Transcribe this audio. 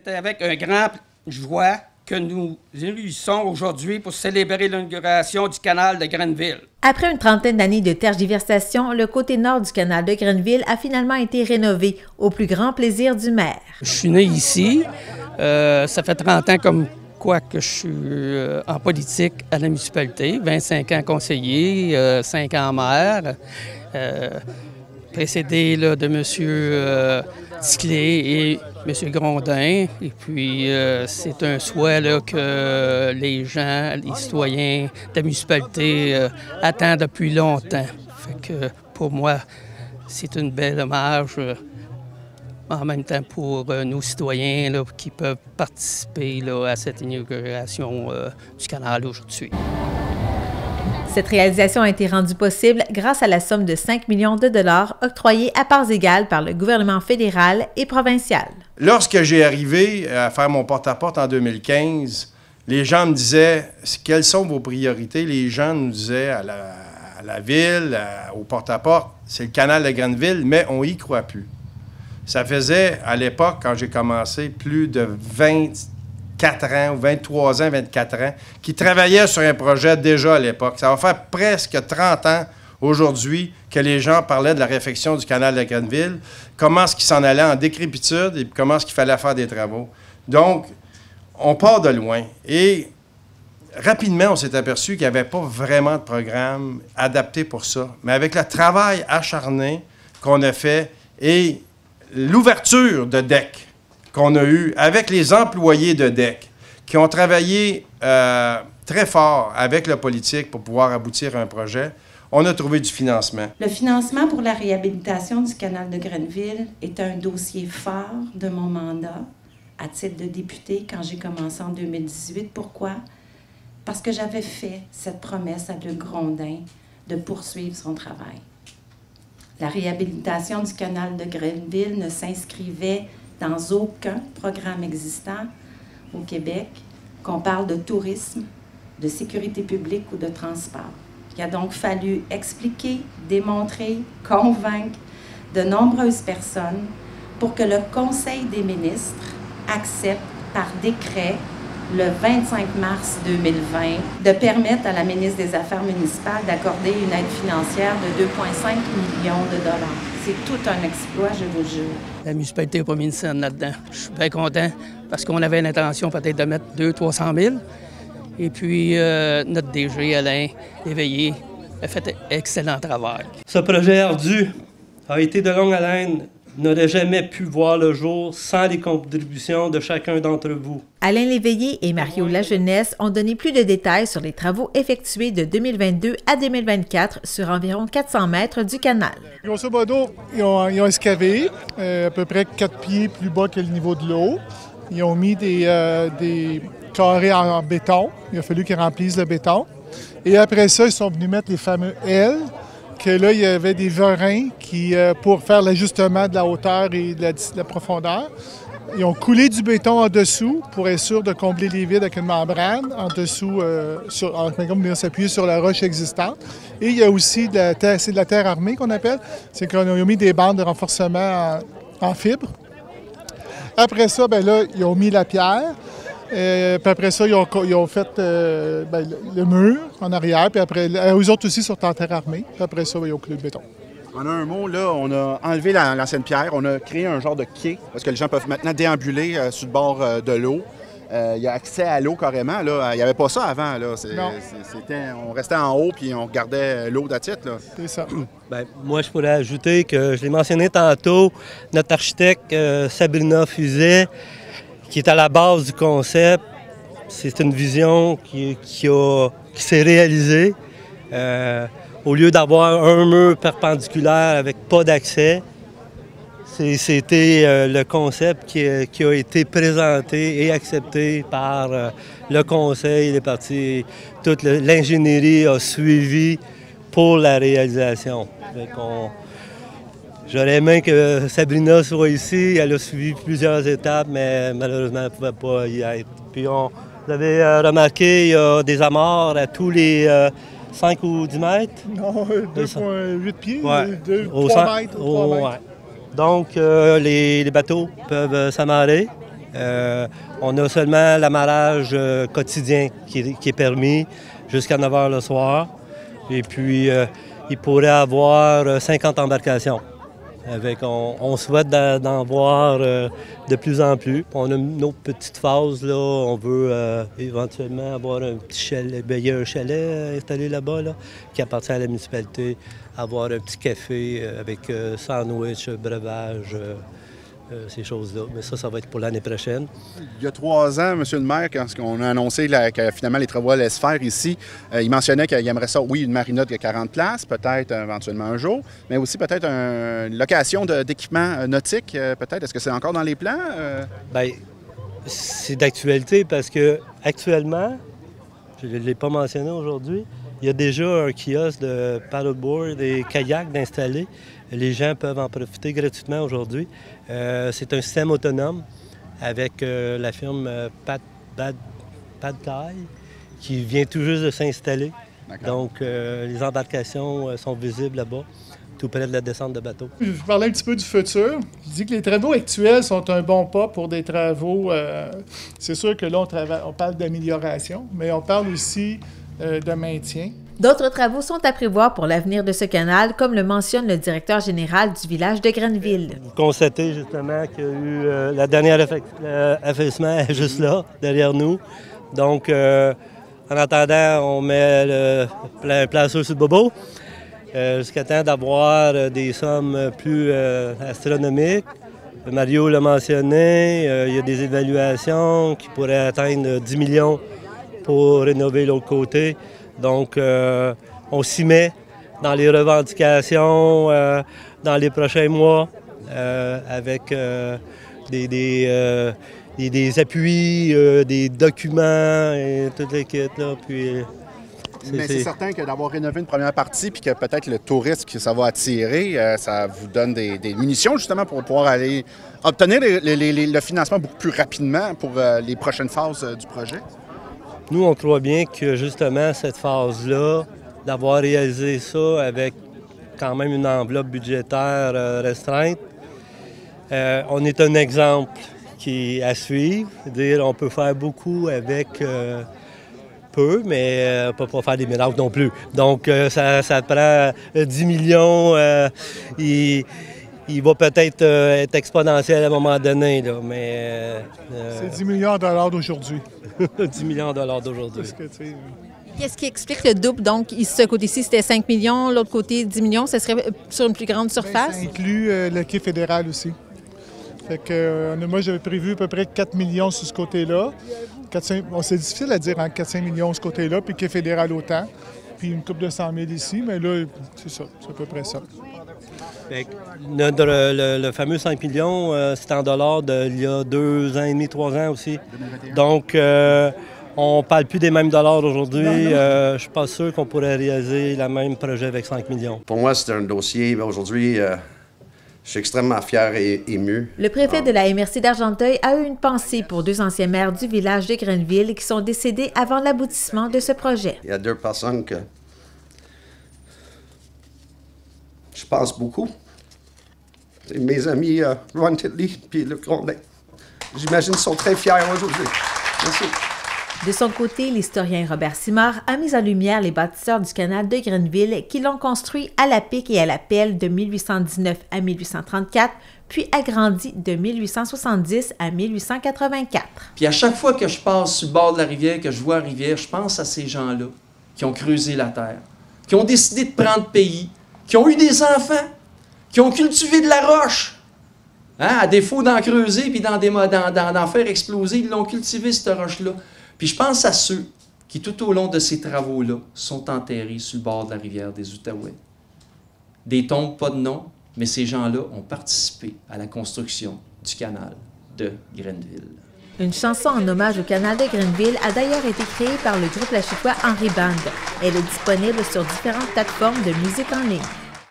C'est avec un grand joie que nous réunissons aujourd'hui pour célébrer l'inauguration du canal de Grenville. Après une trentaine d'années de tergiversation, le côté nord du canal de Grenville a finalement été rénové, au plus grand plaisir du maire. Je suis né ici. Ça fait 30 ans comme quoi que je suis en politique à la municipalité. 25 ans conseiller, 5 ans maire. Précédé là, de M. Ticlé et M. Grondin. Et puis, c'est un souhait là, que les gens, les citoyens de la municipalité attendent depuis longtemps. Fait que, pour moi, c'est une belle hommage en même temps pour nos citoyens là, qui peuvent participer là, à cette inauguration du canal aujourd'hui. Cette réalisation a été rendue possible grâce à la somme de 5 millions de dollars octroyée à parts égales par le gouvernement fédéral et provincial. Lorsque j'ai arrivé à faire mon porte-à-porte en 2015, les gens me disaient « Quelles sont vos priorités? » Les gens nous disaient à la ville, au porte-à-porte, c'est le canal de Grenville, mais on y croit plus. Ça faisait, à l'époque, quand j'ai commencé, plus de 24 ans, ou 23 ans, 24 ans, qui travaillaient sur un projet déjà à l'époque. Ça va faire presque 30 ans aujourd'hui que les gens parlaient de la réfection du canal de Grenville, comment est-ce qu'il s'en allait en décrépitude et comment est-ce qu'il fallait faire des travaux. Donc, on part de loin. Et rapidement, on s'est aperçu qu'il n'y avait pas vraiment de programme adapté pour ça. Mais avec le travail acharné qu'on a fait et l'ouverture de DEC qu'on a eue avec les employés de DEC qui ont travaillé très fort avec le politique pour pouvoir aboutir à un projet, on a trouvé du financement. Le financement pour la réhabilitation du canal de Grenville est un dossier phare de mon mandat à titre de député quand j'ai commencé en 2018. Pourquoi? Parce que j'avais fait cette promesse à Luc Grondin de poursuivre son travail. La réhabilitation du canal de Grenville ne s'inscrivait dans aucun programme existant au Québec, qu'on parle de tourisme, de sécurité publique ou de transport. Il a donc fallu expliquer, démontrer, convaincre de nombreuses personnes pour que le Conseil des ministres accepte par décret le 25 mars 2020 de permettre à la ministre des Affaires municipales d'accorder une aide financière de 2,5 millions de dollars. C'est tout un exploit, je vous jure. La municipalité n'a pas mis une scène là-dedans. Je suis bien content parce qu'on avait l'intention peut-être de mettre 200 000 $300 000. Et puis, notre DG, Alain Léveillé, a fait excellent travail. Ce projet ardu a été de longue haleine, n'aurait jamais pu voir le jour sans les contributions de chacun d'entre vous. Alain Léveillé et Mario Lajeunesse ont donné plus de détails sur les travaux effectués de 2022 à 2024 sur environ 400 mètres du canal. Grosso modo, ils ont excavé à peu près 4 pieds plus bas que le niveau de l'eau. Ils ont mis des carrés en béton. Il a fallu qu'ils remplissent le béton. Et après ça, ils sont venus mettre les fameux L, que là, il y avait des verins pour faire l'ajustement de la hauteur et de la profondeur. Ils ont coulé du béton en dessous pour être sûr de combler les vides avec une membrane en dessous, en s'appuyer sur la roche existante. Et il y a aussi de la terre, c'est de la terre armée qu'on appelle. C'est qu'on a mis des bandes de renforcement en fibre. Après ça, bien là, ils ont mis la pierre. Puis après ça, ils ont fait le mur en arrière. Puis après, eux autres aussi sont en terre armée. Puis après ça, ils ont coulé le béton. En un mot, là, on a enlevé l'ancienne pierre. On a créé un genre de quai parce que les gens peuvent maintenant déambuler sur le bord de l'eau. Il y a accès à l'eau carrément. Là. Il n'y avait pas ça avant. Là. On restait en haut puis on regardait l'eau d'attitude. C'est ça. Bien, moi, je pourrais ajouter que je l'ai mentionné tantôt, notre architecte Sabrina Fuset, qui est à la base du concept, c'est une vision qui s'est réalisée. Au lieu d'avoir un mur perpendiculaire avec pas d'accès, c'était le concept qui a été présenté et accepté par le conseil des partis. Toute l'ingénierie a suivi pour la réalisation. J'aurais aimé que Sabrina soit ici. Elle a suivi plusieurs étapes, mais malheureusement, elle ne pouvait pas y être. Puis vous avez remarqué, il y a des amarres à tous les 5 ou 10 mètres? Non, 2,8 pieds, ouais. 3 mètres. 3 mètres. Ouais. Donc, les bateaux peuvent s'amarrer On a seulement l'amarrage quotidien qui est permis jusqu'à 9 h le soir. Et puis, il pourrait avoir 50 embarcations. On souhaite d'en voir de plus en plus. On a une autre petite phase, là. On veut éventuellement avoir un petit chalet. Bien, il y a un chalet installé là-bas là, qui appartient à la municipalité. Avoir un petit café avec sandwich, breuvage, ces choses-là. Mais ça va être pour l'année prochaine. Il y a 3 ans, M. le maire, quand on a annoncé que finalement les travaux allaient se faire ici, il mentionnait qu'il aimerait ça, oui, une marina de 40 places, peut-être éventuellement un jour, mais aussi peut-être une location d'équipements nautiques, peut-être. Est-ce que c'est encore dans les plans? Bien, c'est d'actualité parce que actuellement, je ne l'ai pas mentionné aujourd'hui, il y a déjà un kiosque de paddleboard et kayak d'installer. Les gens peuvent en profiter gratuitement aujourd'hui. C'est un système autonome avec la firme Padkai qui vient tout juste de s'installer. Donc, les embarcations sont visibles là-bas, tout près de la descente de bateau. Je vous parlais un petit peu du futur. Je dis que les travaux actuels sont un bon pas pour des travaux. C'est sûr que là, on parle d'amélioration, mais on parle aussi de maintien. D'autres travaux sont à prévoir pour l'avenir de ce canal, comme le mentionne le directeur général du village de Grenville. Vous constatez justement qu'il y a eu la dernière affaissement est juste là, derrière nous. Donc, en attendant, on met le placeur sur le bobo jusqu'à temps d'avoir des sommes plus astronomiques. Mario l'a mentionné, il y a des évaluations qui pourraient atteindre 10 millions pour rénover l'autre côté. Donc, on s'y met dans les revendications dans les prochains mois avec des appuis, des documents et toute l'équipe. Mais c'est certain que d'avoir rénové une première partie puis que peut-être le tourisme que ça va attirer, ça vous donne des munitions justement pour pouvoir aller obtenir le financement beaucoup plus rapidement pour les prochaines phases du projet? Nous, on croit bien que justement cette phase-là, d'avoir réalisé ça avec quand même une enveloppe budgétaire restreinte, on est un exemple qui est à suivre. C'est-à-dire on peut faire beaucoup avec peu, mais on ne peut pas faire des miracles non plus. Donc ça prend 10 millions. Il va peut-être être exponentiel à un moment donné, là, mais... C'est 10 millions de dollars d'aujourd'hui. 10 millions de dollars d'aujourd'hui. Qu'est-ce qui explique le double? Donc, ce côté-ci, c'était 5 millions, l'autre côté, 10 millions. Ce serait sur une plus grande surface? Ça inclut le quai fédéral aussi. Fait que, moi, j'avais prévu à peu près 4 millions sur ce côté-là. C'est difficile à dire, 4-5 millions sur ce côté-là, puis quai fédéral autant. Puis une coupe de 100 000 ici, mais là, c'est ça, c'est à peu près ça. Le fameux 5 millions, c'est en dollars d'il y a 2 ans et demi, 3 ans aussi. 2021. Donc, on ne parle plus des mêmes dollars aujourd'hui. Je ne suis pas sûr qu'on pourrait réaliser le même projet avec 5 millions. Pour moi, c'est un dossier. Aujourd'hui, je suis extrêmement fier et ému. Le préfet de la MRC d'Argenteuil a eu une pensée pour 2 anciens maires du village de Grenville qui sont décédés avant l'aboutissement de ce projet. Il y a 2 personnes que je pense beaucoup. C'est mes amis Ron Titley et Luc Grondin. J'imagine qu'ils sont très fiers aujourd'hui. Merci. De son côté, l'historien Robert Simard a mis en lumière les bâtisseurs du canal de Grenville qui l'ont construit à la pique et à la pelle de 1819 à 1834, puis agrandi de 1870 à 1884. Puis à chaque fois que je passe sur le bord de la rivière, que je vois la rivière, je pense à ces gens-là qui ont creusé la terre, qui ont décidé de prendre pays, qui ont eu des enfants, qui ont cultivé de la roche. Hein? À défaut d'en creuser puis d'en faire exploser, ils l'ont cultivé, cette roche-là. Puis je pense à ceux qui, tout au long de ces travaux-là, sont enterrés sur le bord de la rivière des Outaouais. Des tombes, pas de nom, mais ces gens-là ont participé à la construction du canal de Grenville. Une chanson en hommage au canal de Grenville a d'ailleurs été créée par le groupe lachitois Henri Band. Elle est disponible sur différentes plateformes de musique en ligne.